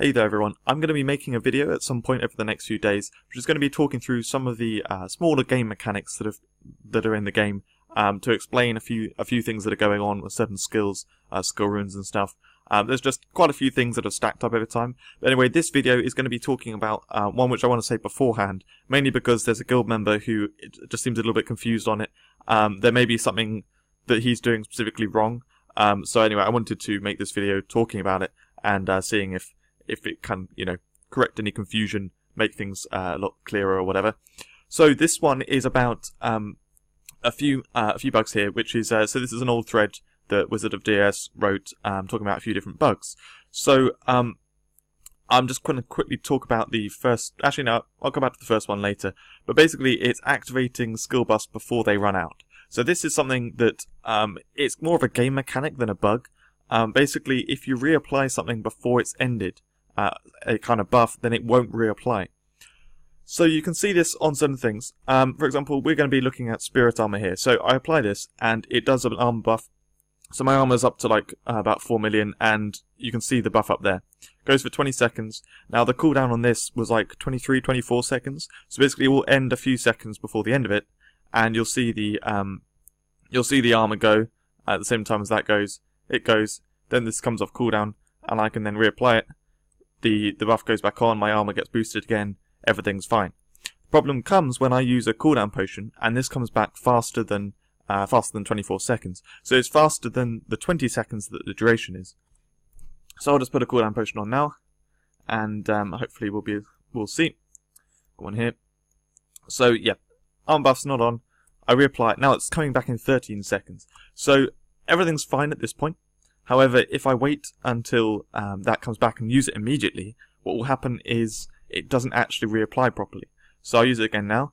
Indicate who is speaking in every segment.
Speaker 1: Hey there everyone, I'm going to be making a video at some point over the next few days, which is going to be talking through some of the smaller game mechanics that are in the game, to explain a few things that are going on with certain skills, skill runes and stuff. There's just quite a few things that have stacked up over time. But anyway, this video is going to be talking about one which I want to say beforehand, mainly because there's a guild member who just seems a little bit confused on it. There may be something that he's doing specifically wrong. So anyway, I wanted to make this video talking about it and seeing if it can, correct any confusion, make things a lot clearer or whatever. So this one is about a few bugs here, which is so this is an old thread that Wizard of DS wrote, talking about a few different bugs. So I'm just going to quickly talk about the first. Actually, no, I'll come back to the first one later. But basically, it's activating skill buffs before they run out. So this is something that it's more of a game mechanic than a bug. Basically, if you reapply something before it's ended, a kind of buff, then it won't reapply. So you can see this on certain things. For example, we're going to be looking at Spirit Armor here. So I apply this, and it does an armor buff. So my armor's up to like about 4 million, and you can see the buff up there. Goes for 20 seconds. Now the cooldown on this was like 23, 24 seconds. So basically it will end a few seconds before the end of it, and you'll see the armor go at the same time as that goes. It goes, then this comes off cooldown, and I can then reapply it. The buff goes back on, my armor gets boosted again, everything's fine. The problem comes when I use a cooldown potion, and this comes back faster than 24 seconds. So it's faster than the 20 seconds that the duration is. So I'll just put a cooldown potion on now, and hopefully we'll see. Go on here. So yeah, armor buff's not on. I reapply it. Now it's coming back in 13 seconds. So everything's fine at this point. However, if I wait until that comes back and use it immediately, what will happen is it doesn't actually reapply properly. So I'll use it again now,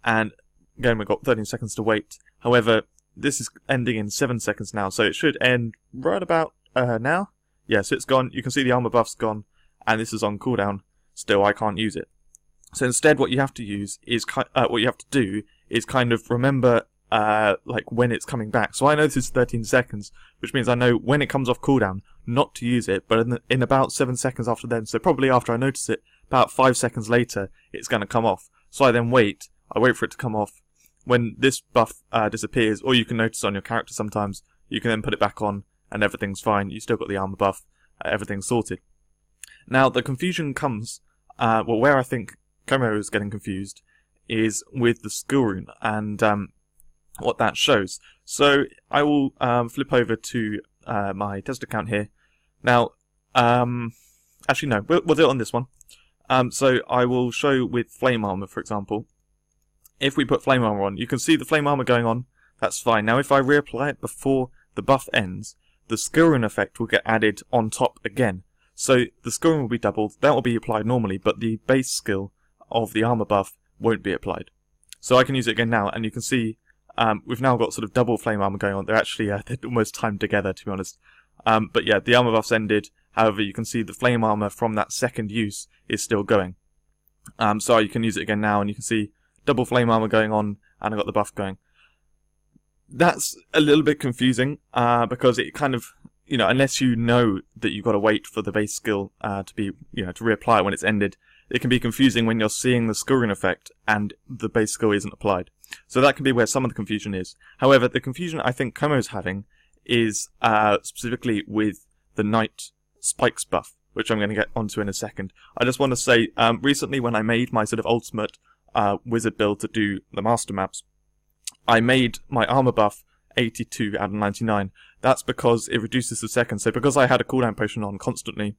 Speaker 1: and again we've got 13 seconds to wait. However, this is ending in 7 seconds now, so it should end right about now. Yeah, so it's gone. You can see the armor buff's gone, and this is on cooldown. Still, I can't use it. So instead, what you have to use is kind of remember like when it's coming back. So I know this is 13 seconds, which means I know when it comes off cooldown not to use it, but in about 7 seconds after then, so probably after I notice it, about 5 seconds later, it's going to come off. So I then wait. I wait for it to come off. When this buff disappears, or you can notice on your character sometimes, you can then put it back on and everything's fine. You still got the armor buff. Everything's sorted. Now the confusion comes, where I think Como is getting confused is with the skill rune and what that shows. So I will flip over to my test account here. Now, actually no, we'll do it on this one. So I will show with Flame Armor, for example. If we put Flame Armor on, you can see the Flame Armor going on. That's fine. Now if I reapply it before the buff ends, the skill rune effect will get added on top again. So the skill rune will be doubled. That will be applied normally, but the base skill of the armor buff won't be applied. So I can use it again now, and you can see we've now got sort of double Flame Armor going on. They're actually they're almost timed together, to be honest. But yeah, the armor buff's ended. However, you can see the Flame Armor from that second use is still going. So you can use it again now, and you can see double Flame Armor going on, and I've got the buff going. That's a little bit confusing, because it kind of, unless you know that you've got to wait for the base skill to be, to reapply it when it's ended, it can be confusing when you're seeing the skill rune effect and the base skill isn't applied. So that can be where some of the confusion is. However, the confusion I think Como's having is specifically with the Night Spikes buff, which I'm going to get onto in a second. I just want to say, recently when I made my sort of ultimate wizard build to do the master maps, I made my armor buff 82 out of 99. That's because it reduces the seconds. So because I had a cooldown potion on constantly,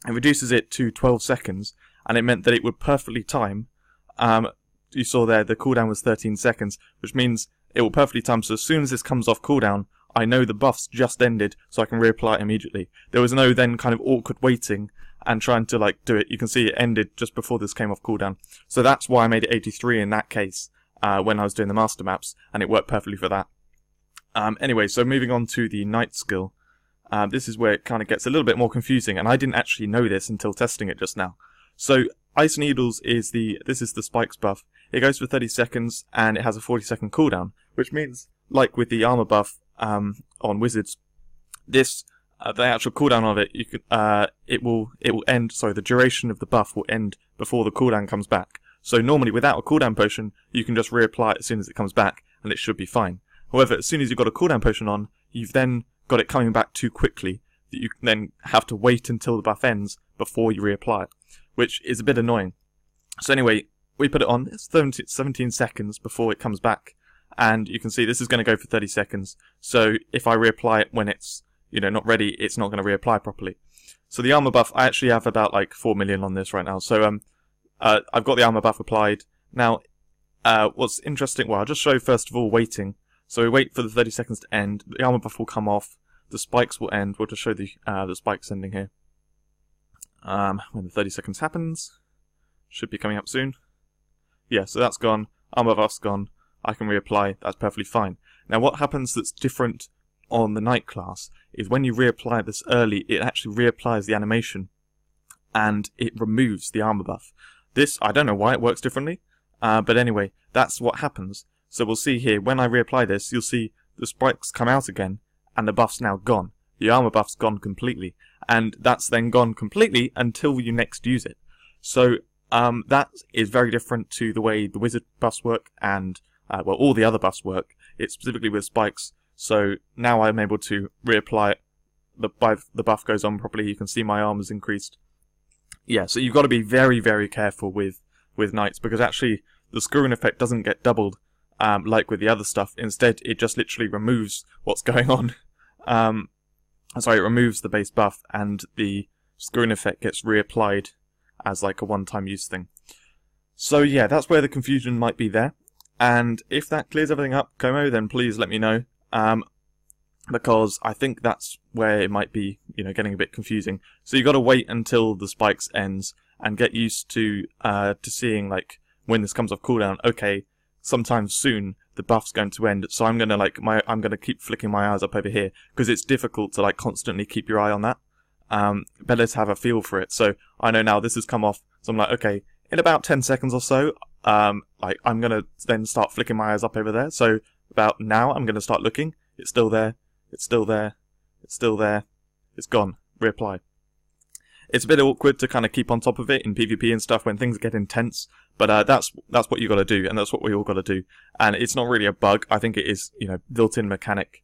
Speaker 1: it reduces it to 12 seconds, and it meant that it would perfectly time. You saw there the cooldown was 13 seconds, which means it will perfectly time. So as soon as this comes off cooldown, I know the buff's just ended, so I can reapply it immediately. There was no then kind of awkward waiting and trying to do it. You can see it ended just before this came off cooldown. So that's why I made it 83 in that case when I was doing the master maps, and it worked perfectly for that. Anyway, so moving on to the Night skill. This is where it kind of gets a little bit more confusing, and I didn't actually know this until testing it just now. So Ice Needles is this is the Spikes buff. It goes for 30 seconds, and it has a 40-second cooldown, which means, like with the armor buff on wizards, this the actual cooldown of it, you can it will end. Sorry, the duration of the buff will end before the cooldown comes back. So normally, without a cooldown potion, you can just reapply it as soon as it comes back, and it should be fine. However, as soon as you've got a cooldown potion on, you've then got it coming back too quickly that you then have to wait until the buff ends before you reapply it, which is a bit annoying. So anyway, we put it on. It's 17 seconds before it comes back, and you can see this is going to go for 30 seconds. So if I reapply it when it's not ready, it's not going to reapply properly. So the armor buff, I actually have about like 4 million on this right now. So I've got the armor buff applied. Now, what's interesting, well, I'll just show first of all waiting. So we wait for the 30 seconds to end, the armor buff will come off, the spikes will end. We'll just show the spikes ending here. When the 30 seconds happens, should be coming up soon. Yeah, so that's gone, armor buff's gone, I can reapply, that's perfectly fine. Now what happens that's different on the Knight class is when you reapply this early, it actually reapplies the animation, and it removes the armor buff. This, I don't know why it works differently, but anyway, that's what happens. So we'll see here, when I reapply this, you'll see the spikes come out again, and the buff's now gone. The armor buff's gone completely, and that's then gone completely until you next use it. So that is very different to the way the wizard buffs work, and well, all the other buffs work. It's specifically with spikes. So now I'm able to reapply it. The buff goes on properly. You can see my armor's increased. Yeah, so you've got to be very, very careful with knights, because actually the screw-in effect doesn't get doubled like with the other stuff. Instead, it just literally removes what's going on. Sorry, it removes the base buff, and the screw-in effect gets reapplied as like a one-time use thing. So yeah, that's where the confusion might be there. And if that clears everything up, Como, then please let me know. Because I think that's where it might be, getting a bit confusing. So you've got to wait until the spikes ends and get used to seeing like when this comes off cooldown. Okay, sometime soon the buff's going to end, so I'm gonna keep flicking my eyes up over here, because it's difficult to like constantly keep your eye on that. Better to have a feel for it. So I know now this has come off, so I'm like, okay, in about 10 seconds or so, like I'm gonna then start flicking my eyes up over there. So about now, I'm gonna start looking. It's still there. It's still there. It's still there. It's gone. Reapply. It's a bit awkward to kind of keep on top of it in PvP and stuff when things get intense, but that's what you got to do, and that's what we all got to do. And it's not really a bug. I think it is, built-in mechanic.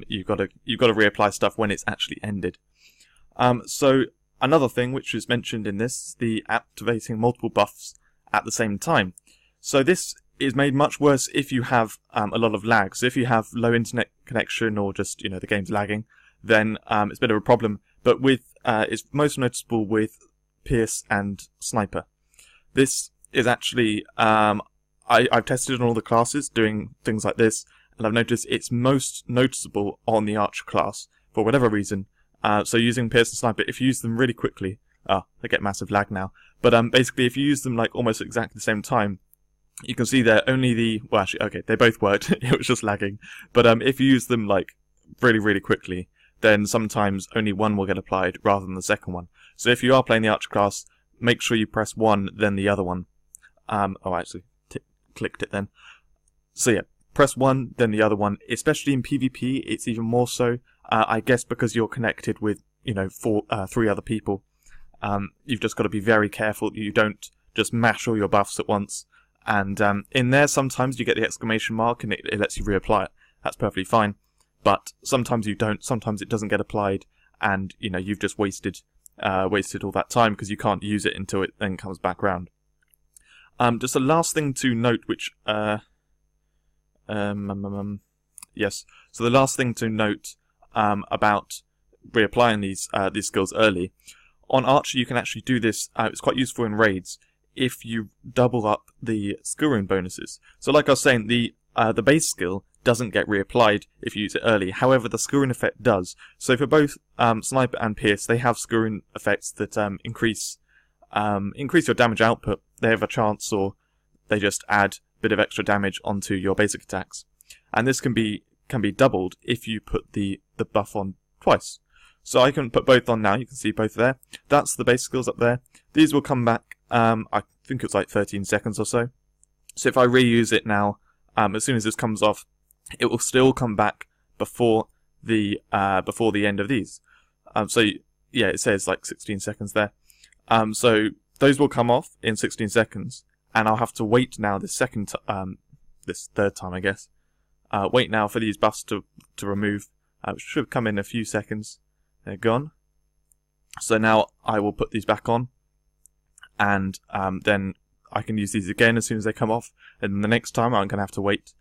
Speaker 1: You've got to reapply stuff when it's actually ended. So another thing which is mentioned in this is the activating multiple buffs at the same time. So this is made much worse if you have a lot of lag. So if you have low internet connection, or just the game's lagging, then it's a bit of a problem. But it's most noticeable with Pierce and Sniper. This is actually I've tested on all the classes doing things like this, and I've noticed it's most noticeable on the Archer class for whatever reason. So using Pierce and Sniper, if you use them really quickly, they get massive lag now. But basically, if you use them like almost exactly the same time, you can see there only well, actually, okay, they both worked. It was just lagging. But if you use them like really, really quickly, then sometimes only one will get applied rather than the second one. So if you are playing the Archer class, make sure you press one, then the other one. Oh, I actually clicked it then. So yeah, press one, then the other one. Especially in PvP, it's even more so. I guess because you're connected with, three other people. You've just got to be very careful that you don't just mash all your buffs at once. And in there, sometimes you get the exclamation mark and it lets you reapply it. That's perfectly fine. But sometimes you don't. Sometimes it doesn't get applied, and you've just wasted all that time because you can't use it until it then comes back round. Just a last thing to note, which yes. So the last thing to note about reapplying these skills early on Archer, you can actually do this. It's quite useful in raids if you double up the skill rune bonuses. So like I was saying, the base skill doesn't get reapplied if you use it early. However, the skill rune effect does. So for both Sniper and Pierce, they have skill rune effects that increase your damage output. They have a chance, or they just add a bit of extra damage onto your basic attacks. And this can be doubled if you put the buff on twice. So I can put both on now. You can see both there. That's the base skills up there. These will come back. I think it's like 13 seconds or so. So if I reuse it now, as soon as this comes off, it will still come back before the end of these. So yeah, it says like 16 seconds there. So those will come off in 16 seconds, and I'll have to wait now this third time, I guess. Wait now for these buffs to remove, which should come in a few seconds. They're gone. So now I will put these back on, and then I can use these again as soon as they come off, and the next time I'm going to have to wait.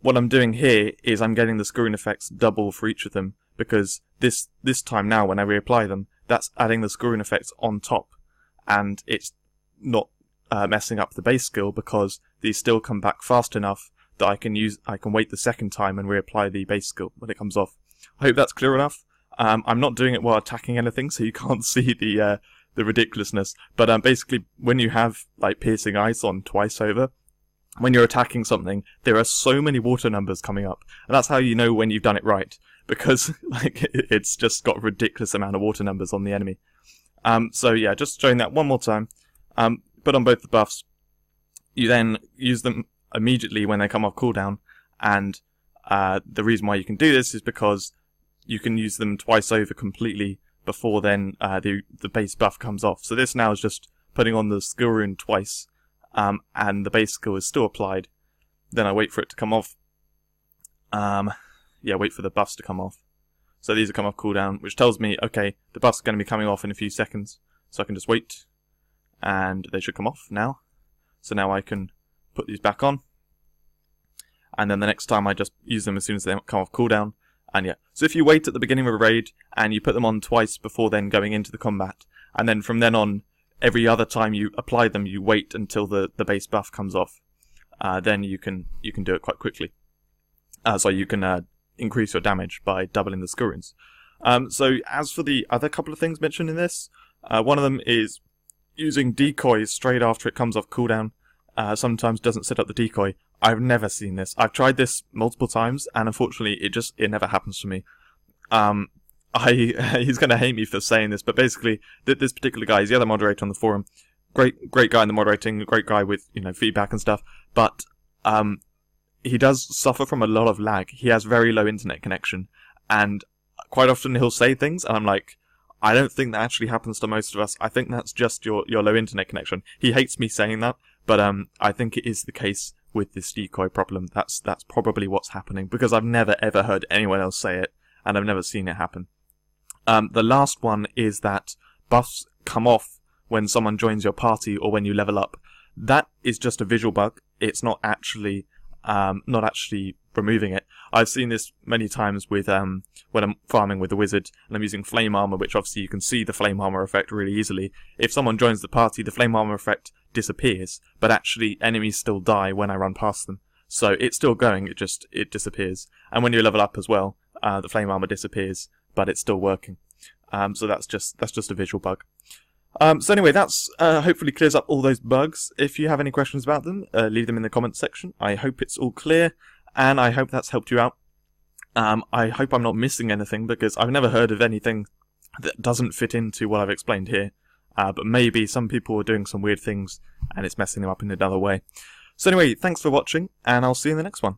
Speaker 1: What I'm doing here is I'm getting the screwing effects double for each of them, because this time now when I reapply them, that's adding the screwing effects on top, and it's not messing up the base skill because these still come back fast enough that I can wait the second time and reapply the base skill when it comes off. I hope that's clear enough. I'm not doing it while attacking anything, so you can't see the ridiculousness. But basically, when you have like piercing ice on twice over, when you're attacking something, there are so many water numbers coming up, and that's how you know when you've done it right, because like it's just got a ridiculous amount of water numbers on the enemy. So yeah, just showing that one more time. Put on both the buffs. You then use them immediately when they come off cooldown, and the reason why you can do this is because you can use them twice over completely before then the base buff comes off. So this now is just putting on the skill rune twice, and the base skill is still applied. Then I wait for it to come off. Yeah, wait for the buffs to come off. So these are come off cooldown, which tells me, okay, the buffs are going to be coming off in a few seconds. So I can just wait, and they should come off now. So now I can put these back on, and then the next time I just use them as soon as they come off cooldown. And yeah, so if you wait at the beginning of a raid and you put them on twice before then going into the combat, and then from then on, every other time you apply them, you wait until the base buff comes off, then you can do it quite quickly. So you can increase your damage by doubling the skill runes. So as for the other couple of things mentioned in this, one of them is using decoys straight after it comes off cooldown. Sometimes doesn't set up the decoy. I've never seen this. I've tried this multiple times, and unfortunately, it never happens to me. He's going to hate me for saying this, but basically, this particular guy, he's the other moderator on the forum. Great guy in the moderating, great guy with feedback and stuff. But he does suffer from a lot of lag. He has very low internet connection, and quite often he'll say things, and I'm like, I don't think that actually happens to most of us. I think that's just your low internet connection. He hates me saying that, but I think it is the case with this decoy problem. That's probably what's happening, because I've never ever heard anyone else say it, and I've never seen it happen. The last one is that buffs come off when someone joins your party or when you level up. That is just a visual bug. It's not actually removing it. I've seen this many times with when I'm farming with the wizard and I'm using flame armor, which obviously you can see the flame armor effect really easily. If someone joins the party, the flame armor effect disappears, but actually enemies still die when I run past them. So it's still going, it disappears. And when you level up as well, the flame armor disappears, but it's still working. So that's just a visual bug. So anyway, that's hopefully clears up all those bugs. If you have any questions about them, leave them in the comments section. I hope it's all clear, and I hope that's helped you out. I hope I'm not missing anything, because I've never heard of anything that doesn't fit into what I've explained here. But maybe some people are doing some weird things, and it's messing them up in another way. So anyway, thanks for watching, and I'll see you in the next one.